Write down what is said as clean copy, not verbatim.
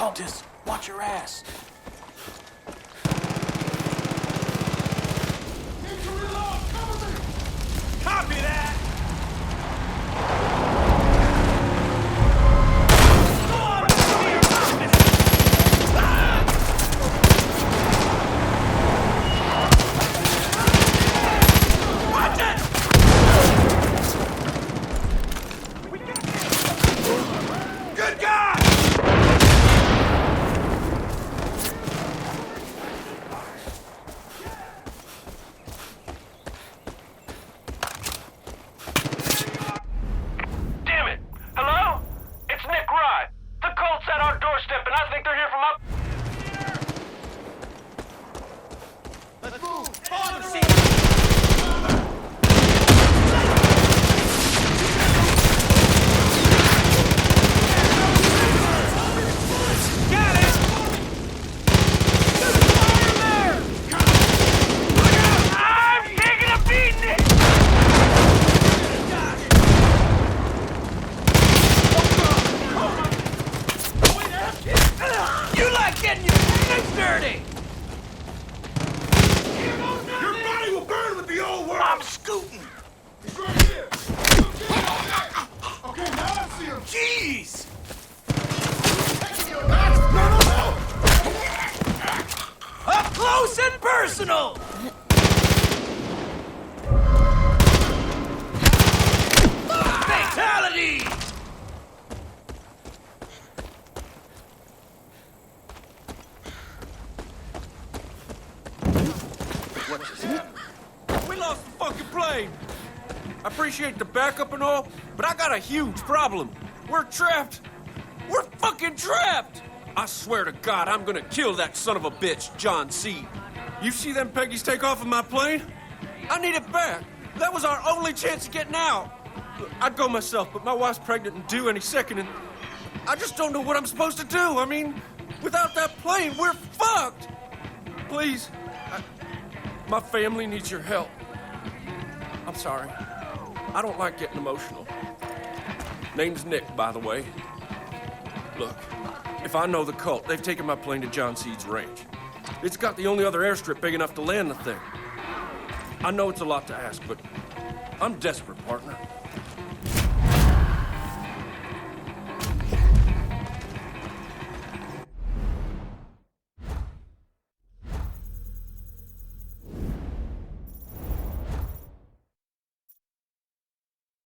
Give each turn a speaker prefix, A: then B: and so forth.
A: cultists! Watch your ass! Copy that! Jeez! Up close and personal! Fatality! What just happened? We lost the fucking plane! I appreciate the backup and all, but I got a huge problem. We're trapped! We're fucking trapped! I swear to God, I'm gonna kill that son of a bitch, John C. You see them Peggies take off of my plane? I need it back. That was our only chance of getting out. I'd go myself, but my wife's pregnant and due any second, and I just don't know what I'm supposed to do. I mean, without that plane, we're fucked! Please, my family needs your help. I'm sorry. I don't like getting emotional. Name's Nick, by the way. Look, if I know the cult, they've taken my plane to John Seed's range. It's got the only other airstrip big enough to land the thing. I know it's a lot to ask, but I'm desperate, partner.